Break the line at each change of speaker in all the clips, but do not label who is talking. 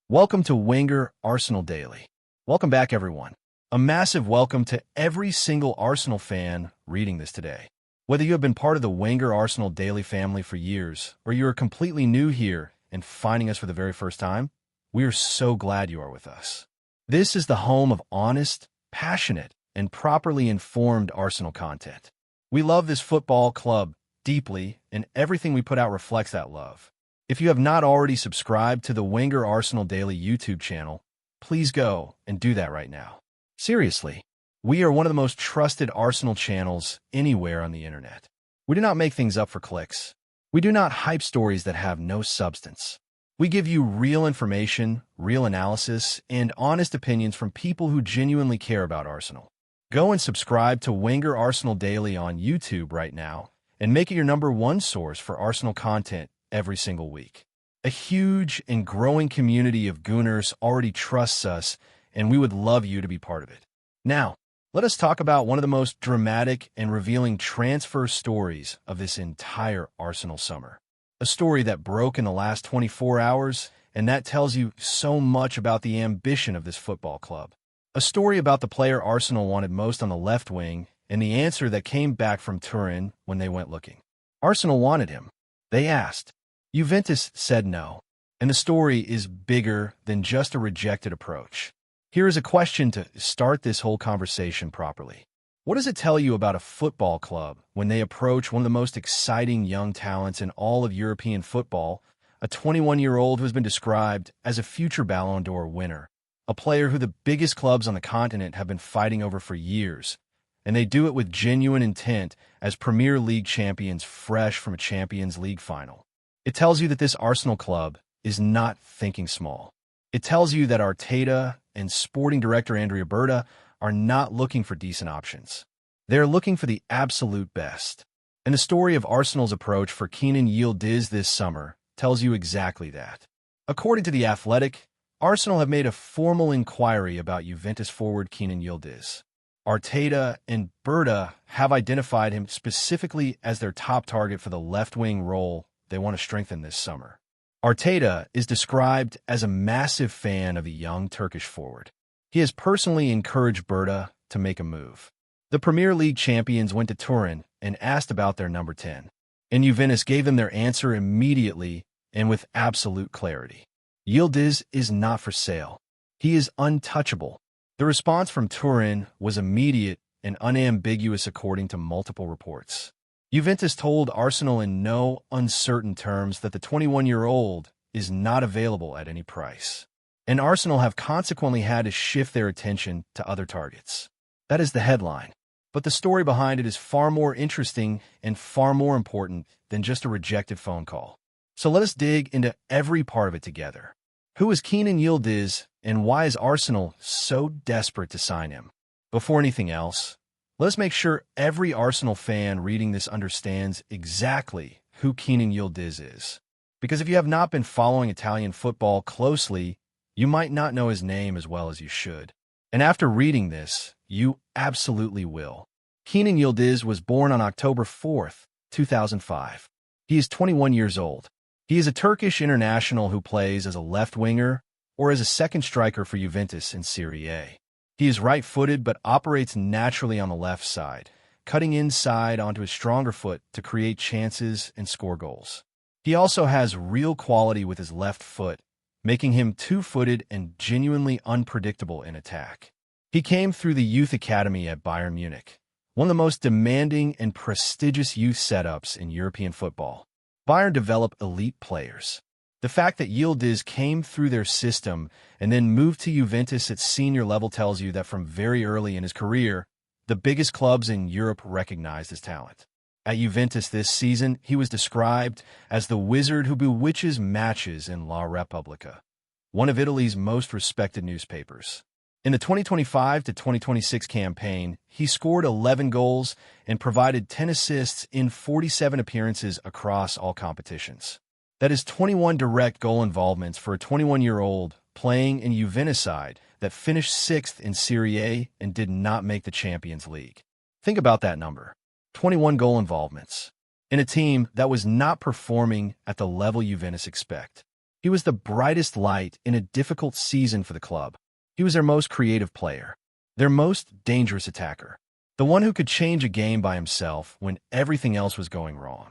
Welcome to Wenger Arsenal Daily. Welcome back, everyone. A massive welcome to every single Arsenal fan reading this today. Whether you have been part of the Wenger Arsenal Daily family for years, or you are completely new here and finding us for the very first time, we are so glad you are with us. This is the home of honest, passionate, and properly informed Arsenal content. We love this football club deeply, and everything we put out reflects that love. If you have not already subscribed to the Wenger Arsenal Daily YouTube channel, please go and do that right now. Seriously, we are one of the most trusted Arsenal channels anywhere on the internet. We do not make things up for clicks. We do not hype stories that have no substance. We give you real information, real analysis, and honest opinions from people who genuinely care about Arsenal. Go and subscribe to Wenger Arsenal Daily on YouTube right now and make it your #1 source for Arsenal content every single week. A huge and growing community of Gooners already trusts us, and we would love you to be part of it. Now, let us talk about one of the most dramatic and revealing transfer stories of this entire Arsenal summer. A story that broke in the last 24 hours, and that tells you so much about the ambition of this football club. A story about the player Arsenal wanted most on the left wing, and the answer that came back from Turin when they went looking. Arsenal wanted him. They asked. Juventus said no, and the story is bigger than just a rejected approach. Here is a question to start this whole conversation properly. What does it tell you about a football club when they approach one of the most exciting young talents in all of European football, a 21-year-old who has been described as a future Ballon d'Or winner, a player who the biggest clubs on the continent have been fighting over for years, and they do it with genuine intent as Premier League champions fresh from a Champions League final? It tells you that this Arsenal club is not thinking small. It tells you that Arteta and sporting director Andrea Berta are not looking for decent options. They're looking for the absolute best. And the story of Arsenal's approach for Kenan Yildiz this summer tells you exactly that. According to The Athletic, Arsenal have made a formal inquiry about Juventus forward Kenan Yildiz. Arteta and Berta have identified him specifically as their top target for the left-wing role they want to strengthen this summer. Arteta is described as a massive fan of the young Turkish forward. He has personally encouraged Berta to make a move. The Premier League champions went to Turin and asked about their number 10, and Juventus gave them their answer immediately and with absolute clarity. Yildiz is not for sale. He is untouchable. The response from Turin was immediate and unambiguous according to multiple reports. Juventus told Arsenal in no uncertain terms that the 21-year-old is not available at any price, and Arsenal have consequently had to shift their attention to other targets. That is the headline, but the story behind it is far more interesting and far more important than just a rejected phone call. So let us dig into every part of it together. Who is Kenan Yildiz, and why is Arsenal so desperate to sign him? Before anything else, let's make sure every Arsenal fan reading this understands exactly who Kenan Yildiz is. Because if you have not been following Italian football closely, you might not know his name as well as you should. And after reading this, you absolutely will. Kenan Yildiz was born on October 4th, 2005. He is 21 years old. He is a Turkish international who plays as a left winger or as a second striker for Juventus in Serie A. He is right-footed but operates naturally on the left side, cutting inside onto his stronger foot to create chances and score goals. He also has real quality with his left foot, making him two-footed and genuinely unpredictable in attack. He came through the youth academy at Bayern Munich, one of the most demanding and prestigious youth setups in European football. Bayern develop elite players. The fact that Yildiz came through their system and then moved to Juventus at senior level tells you that from very early in his career, the biggest clubs in Europe recognized his talent. At Juventus this season, he was described as the wizard who bewitches matches in La Repubblica, one of Italy's most respected newspapers. In the 2025 to 2026 campaign, he scored 11 goals and provided 10 assists in 47 appearances across all competitions. That is 21 direct goal involvements for a 21-year-old playing in Juventus side that finished 6th in Serie A and did not make the Champions League. Think about that number. 21 goal involvements in a team that was not performing at the level Juventus expect. He was the brightest light in a difficult season for the club. He was their most creative player, their most dangerous attacker, the one who could change a game by himself when everything else was going wrong.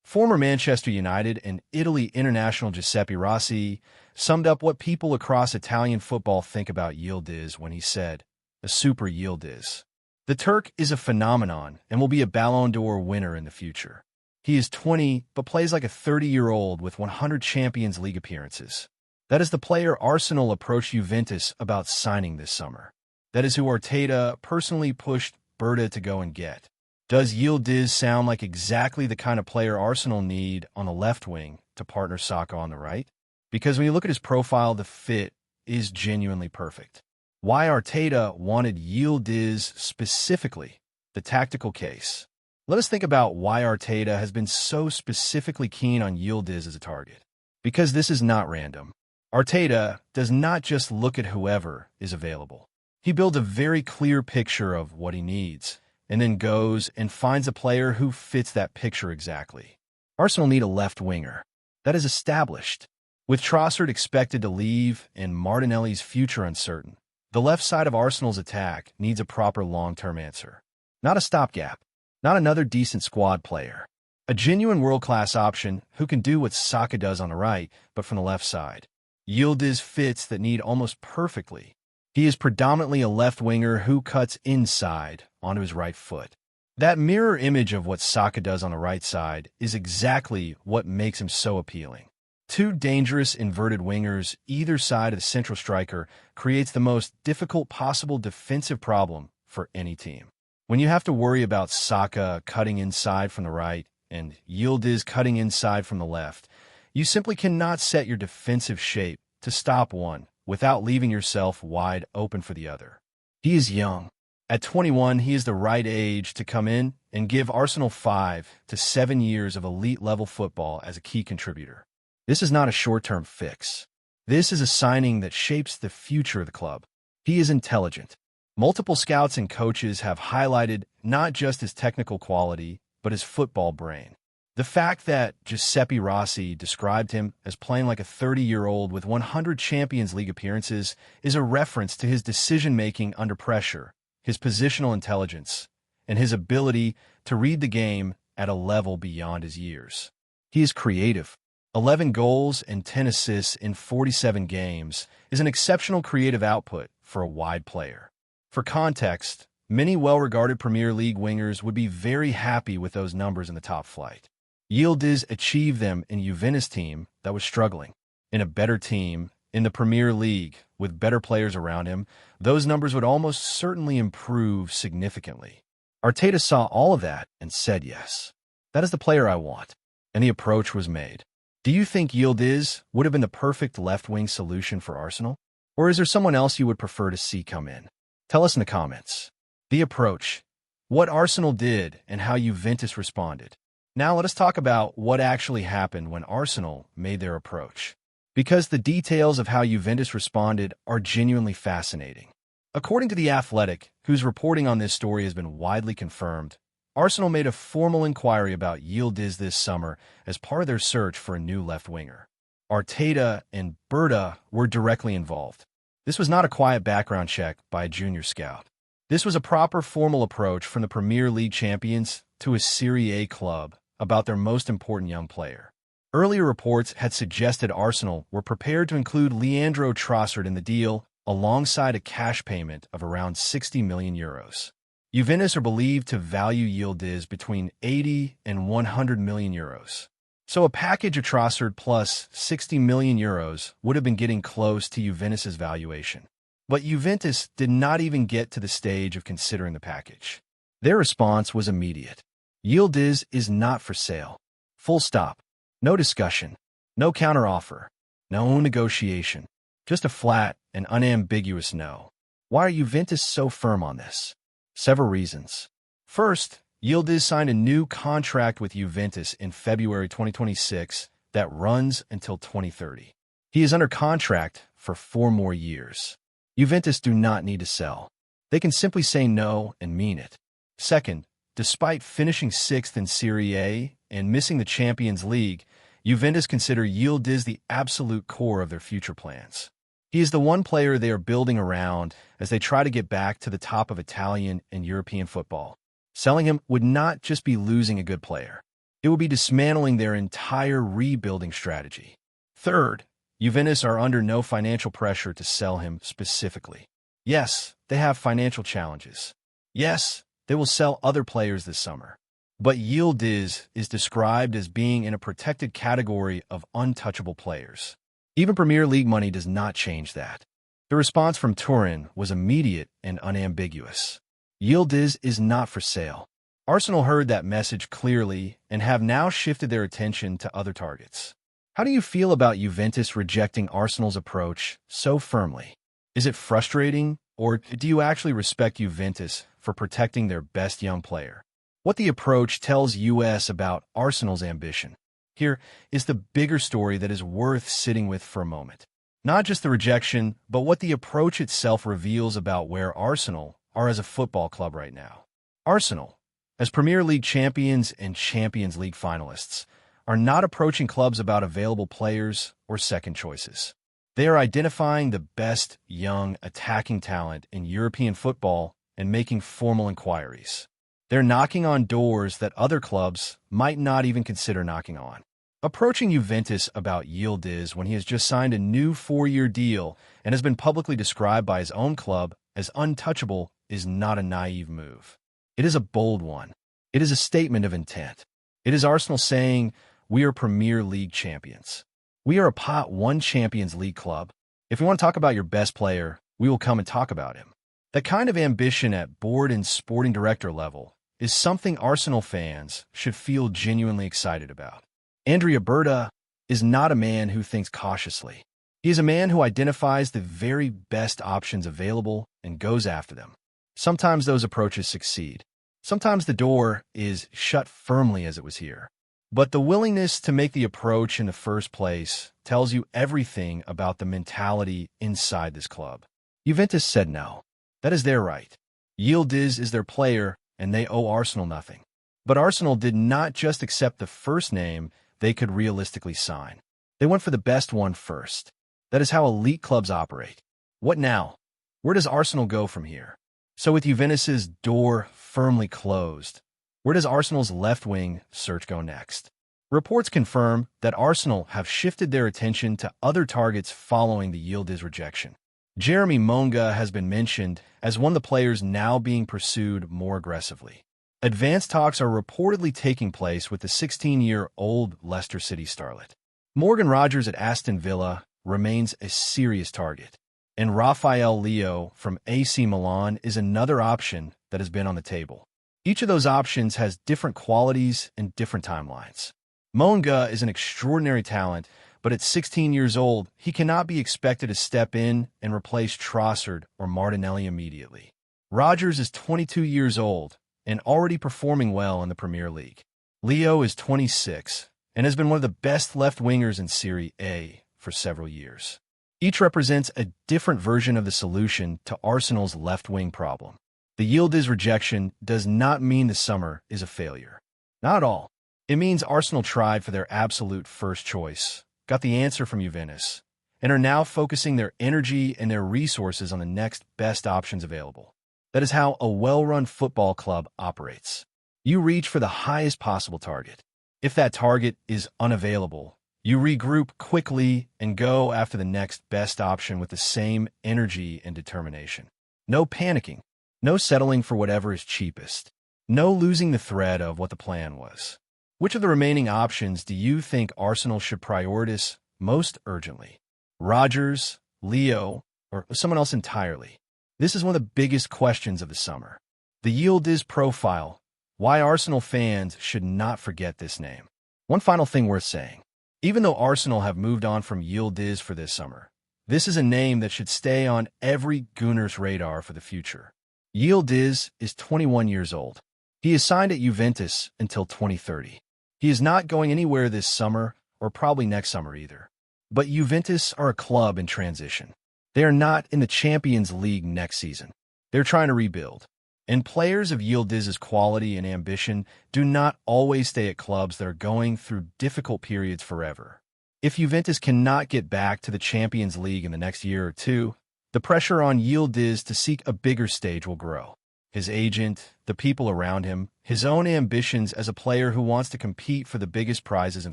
Former Manchester United and Italy international Giuseppe Rossi summed up what people across Italian football think about Yildiz when he said, "A super Yildiz." The Turk is a phenomenon and will be a Ballon d'Or winner in the future. He is 20, but plays like a 30-year-old with 100 Champions League appearances. That is the player Arsenal approached Juventus about signing this summer. That is who Arteta personally pushed Berta to go and get. Does Yildiz sound like exactly the kind of player Arsenal need on the left wing to partner Saka on the right? Because when you look at his profile, the fit is genuinely perfect. Why Arteta wanted Yildiz specifically, the tactical case. Let us think about why Arteta has been so specifically keen on Yildiz as a target. Because this is not random. Arteta does not just look at whoever is available. He builds a very clear picture of what he needs, and then goes and finds a player who fits that picture exactly. Arsenal need a left winger. That is established. With Trossard expected to leave and Martinelli's future uncertain, the left side of Arsenal's attack needs a proper long-term answer. Not a stopgap. Not another decent squad player. A genuine world-class option who can do what Saka does on the right, but from the left side. Yildiz fits that need almost perfectly. He is predominantly a left winger who cuts inside onto his right foot. That mirror image of what Saka does on the right side is exactly what makes him so appealing. Two dangerous inverted wingers either side of the central striker creates the most difficult possible defensive problem for any team. When you have to worry about Saka cutting inside from the right and Yildiz cutting inside from the left, you simply cannot set your defensive shape to stop one without leaving yourself wide open for the other. He is young. At 21, he is the right age to come in and give Arsenal 5 to 7 years of elite-level football as a key contributor. This is not a short-term fix. This is a signing that shapes the future of the club. He is intelligent. Multiple scouts and coaches have highlighted not just his technical quality, but his football brain. The fact that Giuseppe Rossi described him as playing like a 30-year-old with 100 Champions League appearances is a reference to his decision-making under pressure, his positional intelligence, and his ability to read the game at a level beyond his years. He is creative. 11 goals and 10 assists in 47 games is an exceptional creative output for a wide player. For context, many well-regarded Premier League wingers would be very happy with those numbers in the top flight. Yildiz achieved them in a Juventus team that was struggling. In a better team, in the Premier League, with better players around him, those numbers would almost certainly improve significantly. Arteta saw all of that and said yes. That is the player I want. And the approach was made. Do you think Yildiz would have been the perfect left-wing solution for Arsenal? Or is there someone else you would prefer to see come in? Tell us in the comments. The approach, what Arsenal did, and how Juventus responded. Now let us talk about what actually happened when Arsenal made their approach. Because the details of how Juventus responded are genuinely fascinating. According to The Athletic, whose reporting on this story has been widely confirmed, Arsenal made a formal inquiry about Yildiz this summer as part of their search for a new left winger. Arteta and Berta were directly involved. This was not a quiet background check by a junior scout. This was a proper formal approach from the Premier League champions to a Serie A club about their most important young player. Earlier reports had suggested Arsenal were prepared to include Leandro Trossard in the deal alongside a cash payment of around 60 million euros. Juventus are believed to value Yildiz between 80 and 100 million euros. So a package of Trossard plus 60 million euros would have been getting close to Juventus' valuation. But Juventus did not even get to the stage of considering the package. Their response was immediate. Yildiz is not for sale. Full stop. No discussion. No counteroffer. No negotiation. Just a flat and unambiguous no. Why are Juventus so firm on this? Several reasons. First, Yildiz signed a new contract with Juventus in February 2026 that runs until 2030. He is under contract for 4 more years. Juventus do not need to sell. They can simply say no and mean it. Second, despite finishing 6th in Serie A and missing the Champions League, Juventus consider Yildiz the absolute core of their future plans. He is the one player they are building around as they try to get back to the top of Italian and European football. Selling him would not just be losing a good player. It would be dismantling their entire rebuilding strategy. Third, Juventus are under no financial pressure to sell him specifically. Yes, they have financial challenges. Yes, they will sell other players this summer. But Yildiz is described as being in a protected category of untouchable players. Even Premier League money does not change that. The response from Turin was immediate and unambiguous. Yildiz is not for sale. Arsenal heard that message clearly and have now shifted their attention to other targets. How do you feel about Juventus rejecting Arsenal's approach so firmly? Is it frustrating, or do you actually respect Juventus for protecting their best young player? What the approach tells us about Arsenal's ambition. Here is the bigger story that is worth sitting with for a moment. Not just the rejection, but what the approach itself reveals about where Arsenal are as a football club right now. Arsenal, as Premier League champions and Champions League finalists, are not approaching clubs about available players or second choices. They are identifying the best young attacking talent in European football and making formal inquiries. They're knocking on doors that other clubs might not even consider knocking on. Approaching Juventus about Yildiz when he has just signed a new 4-year deal and has been publicly described by his own club as untouchable is not a naive move. It is a bold one. It is a statement of intent. It is Arsenal saying, "We are Premier League champions. We are a Pot 1 Champions League club. If you want to talk about your best player, we will come and talk about him." That kind of ambition at board and sporting director level is something Arsenal fans should feel genuinely excited about. Andrea Berta is not a man who thinks cautiously. He is a man who identifies the very best options available and goes after them. Sometimes those approaches succeed. Sometimes the door is shut firmly as it was here. But the willingness to make the approach in the first place tells you everything about the mentality inside this club. Juventus said no. That is their right. Yildiz is their player, and they owe Arsenal nothing. But Arsenal did not just accept the first name they could realistically sign. They went for the best one first. That is how elite clubs operate. What now? Where does Arsenal go from here? So with Juventus's door firmly closed, where does Arsenal's left-wing search go next? Reports confirm that Arsenal have shifted their attention to other targets following the Yildiz rejection. Jeremy Monga has been mentioned as one of the players now being pursued more aggressively. Advanced talks are reportedly taking place with the 16-year-old Leicester City starlet. Morgan Rogers at Aston Villa remains a serious target, and Rafael Leo from AC Milan is another option that has been on the table. Each of those options has different qualities and different timelines. Monga is an extraordinary talent, but at 16 years old, he cannot be expected to step in and replace Trossard or Martinelli immediately. Rogers is 22 years old and already performing well in the Premier League. Leo is 26 and has been one of the best left-wingers in Serie A for several years. Each represents a different version of the solution to Arsenal's left-wing problem. The Yildiz rejection does not mean the summer is a failure. Not at all. It means Arsenal tried for their absolute first choice, got the answer from Juventus, and are now focusing their energy and their resources on the next best options available. That is how a well-run football club operates. You reach for the highest possible target. If that target is unavailable, you regroup quickly and go after the next best option with the same energy and determination. No panicking, no settling for whatever is cheapest, no losing the thread of what the plan was. Which of the remaining options do you think Arsenal should prioritize most urgently? Rogers, Leo, or someone else entirely? This is one of the biggest questions of the summer. The Yildiz profile, why Arsenal fans should not forget this name. One final thing worth saying. Even though Arsenal have moved on from Yildiz for this summer, this is a name that should stay on every Gunner's radar for the future. Yildiz is 21 years old. He is signed at Juventus until 2030. He is not going anywhere this summer, or probably next summer either. But Juventus are a club in transition. They are not in the Champions League next season. They're trying to rebuild. And players of Yildiz's quality and ambition do not always stay at clubs that are going through difficult periods forever. If Juventus cannot get back to the Champions League in the next year or two, the pressure on Yildiz to seek a bigger stage will grow. His agent, the people around him, his own ambitions as a player who wants to compete for the biggest prizes in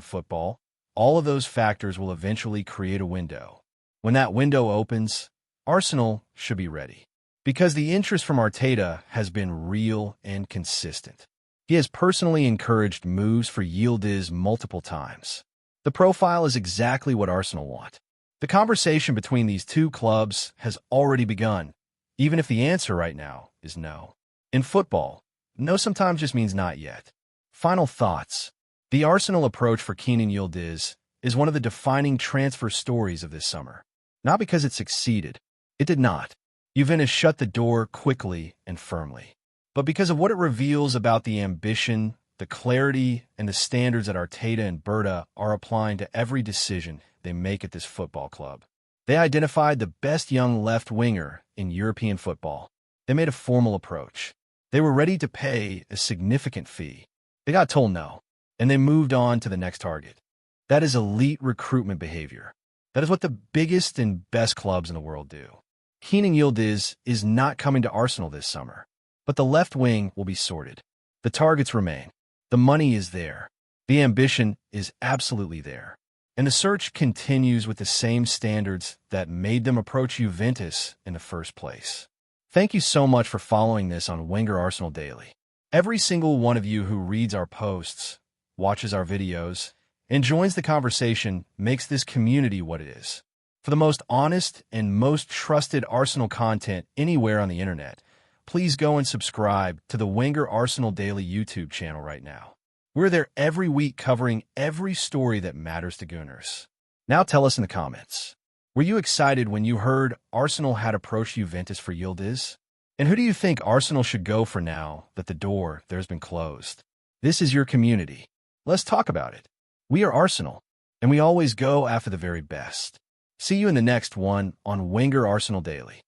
football, all of those factors will eventually create a window. When that window opens, Arsenal should be ready. Because the interest from Arteta has been real and consistent. He has personally encouraged moves for Yildiz multiple times. The profile is exactly what Arsenal want. The conversation between these two clubs has already begun, even if the answer right now is no. In football, no sometimes just means not yet. Final thoughts. The Arsenal approach for Kenan Yildiz is one of the defining transfer stories of this summer. Not because it succeeded. It did not. Juventus shut the door quickly and firmly. But because of what it reveals about the ambition, the clarity, and the standards that Arteta and Berta are applying to every decision they make at this football club. They identified the best young left winger in European football. They made a formal approach. They were ready to pay a significant fee. They got told no, and they moved on to the next target. That is elite recruitment behavior. That is what the biggest and best clubs in the world do. Kenan Yildiz is not coming to Arsenal this summer, but the left wing will be sorted. The targets remain. The money is there. The ambition is absolutely there. And the search continues with the same standards that made them approach Juventus in the first place. Thank you so much for following this on Wenger Arsenal Daily. Every single one of you who reads our posts, watches our videos, and joins the conversation makes this community what it is. For the most honest and most trusted Arsenal content anywhere on the internet, please go and subscribe to the Wenger Arsenal Daily YouTube channel right now. We're there every week covering every story that matters to Gunners. Now tell us in the comments. Were you excited when you heard Arsenal had approached Juventus for Yildiz? And who do you think Arsenal should go for now that the door there's been closed? This is your community. Let's talk about it. We are Arsenal, and we always go after the very best. See you in the next one on Wenger Arsenal Daily.